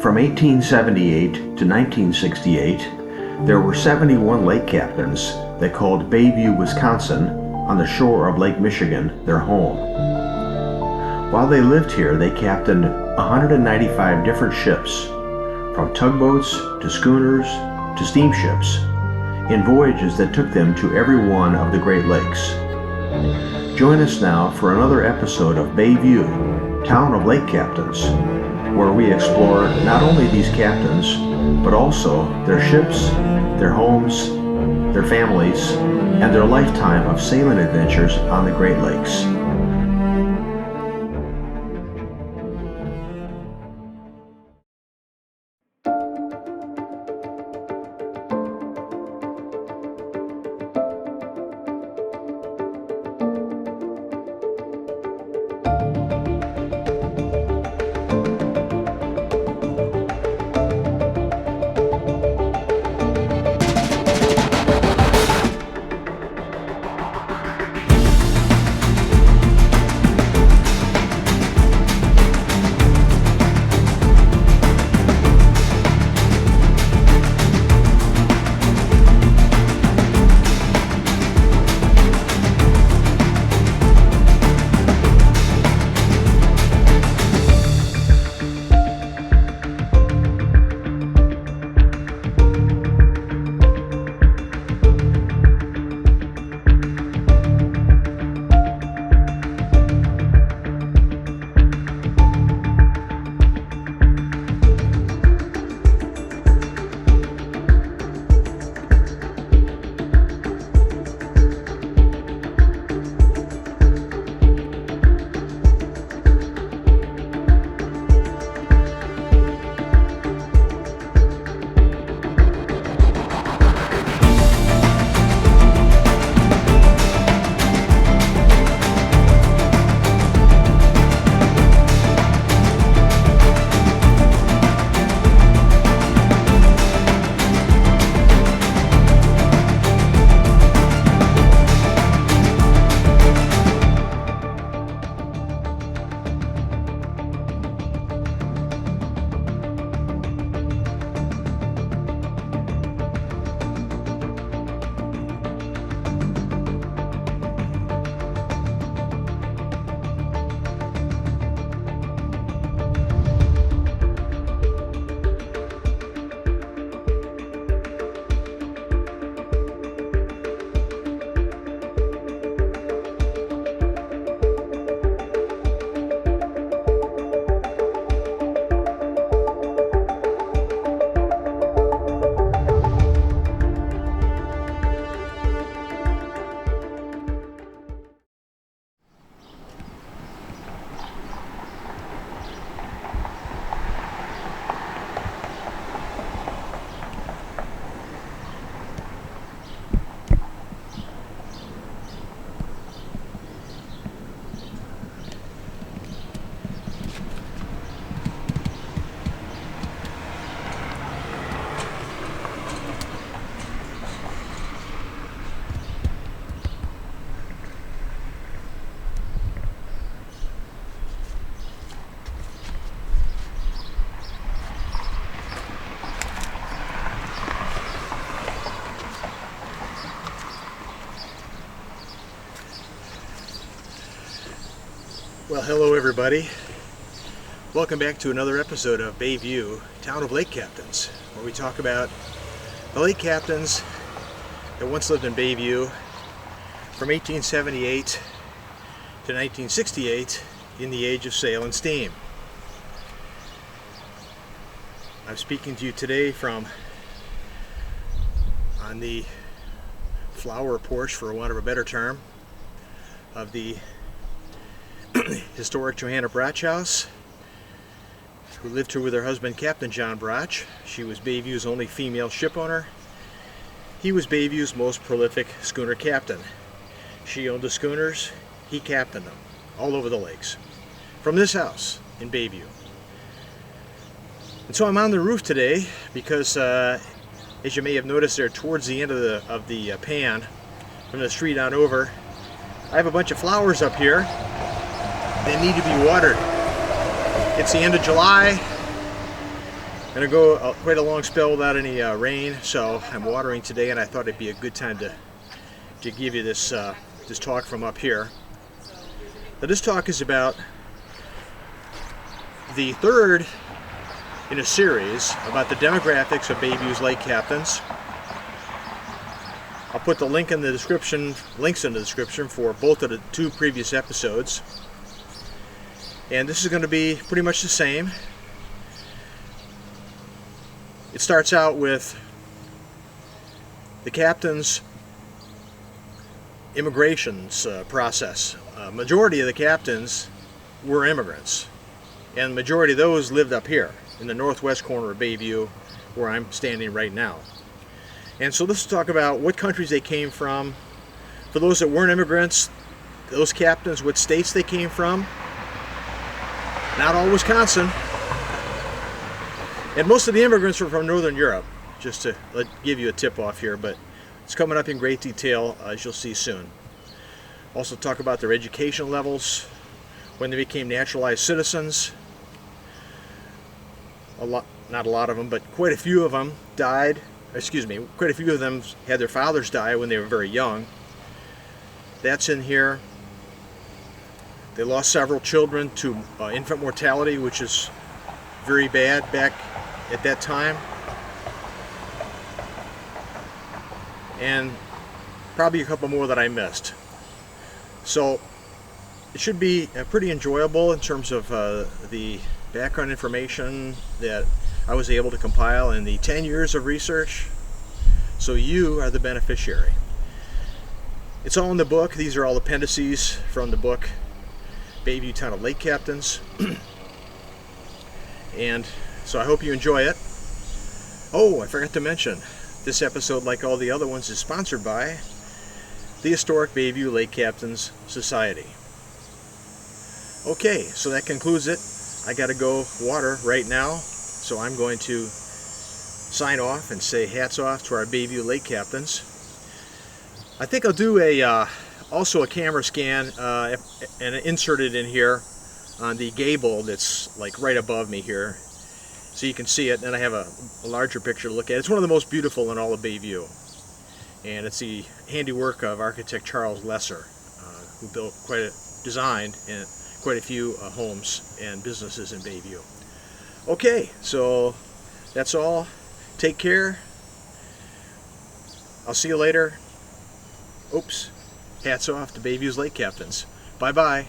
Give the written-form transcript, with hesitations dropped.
From 1878 to 1968, there were 71 lake captains that called Bayview, Wisconsin, on the shore of Lake Michigan, their home. While they lived here, they captained 195 different ships, from tugboats to schooners to steamships, in voyages that took them to every one of the Great Lakes. Join us now for another episode of Bayview, Town of Lake Captains, where we explore not only these captains, but also their ships, their homes, their families, and their lifetime of sailing adventures on the Great Lakes. Well, hello everybody. Welcome back to another episode of Bayview, Town of Lake Captains, where we talk about the lake captains that once lived in Bayview from 1878 to 1968 in the age of sail and steam. I'm speaking to you today from on the flower porch, for want of a better term, of the historic Johanna Brach house, who lived here with her husband, Captain John Brach. She was Bayview's only female ship owner. He was Bayview's most prolific schooner captain. She owned the schooners, he captained them all over the lakes, from this house in Bayview. And so I'm on the roof today because, as you may have noticed there towards the end of the pan, from the street on over, I have a bunch of flowers up here. They need to be watered. It's the end of July. Gonna go quite a long spell without any rain, so I'm watering today, and I thought it'd be a good time to give you this this talk from up here. Now, this talk is about the third in a series about the demographics of Bayview's lake captains. I'll put the links in the description for both of the two previous episodes. And this is going to be pretty much the same. It starts out with the captain's immigrations process. Majority of the captains were immigrants, and the majority of those lived up here in the northwest corner of Bayview, where I'm standing right now. And so let's talk about what countries they came from. For those that weren't immigrants, those captains, what states they came from. Not all Wisconsin. And most of the immigrants were from Northern Europe, just to give you a tip off here, but it's coming up in great detail, as you'll see soon. Also talk about their education levels, when they became naturalized citizens. Not a lot of them, but quite a few of them died. Quite a few of them had their fathers die when they were very young. That's in here. They lost several children to infant mortality, which is very bad back at that time. And probably a couple more that I missed. So it should be pretty enjoyable in terms of the background information that I was able to compile in the 10 years of research. So you are the beneficiary. It's all in the book. These are all appendices from the book, Bayview Town of Lake Captains. And so I hope you enjoy it. Oh, I forgot to mention, this episode, like all the other ones, is sponsored by the Historic Bayview Lake Captains Society. Okay, so that concludes it. I gotta go water right now, so I'm going to sign off and say hats off to our Bayview Lake Captains. I think I'll do also a camera scan and insert it in here on the gable that's like right above me here, so you can see it. And I have a larger picture to look at. It's one of the most beautiful in all of Bayview, and it's the handiwork of architect Charles Lesser, who designed quite a few homes and businesses in Bayview. Okay, so that's all. Take care. I'll see you later. Oops. Hats off to Bayview's Lake Captains. Bye-bye.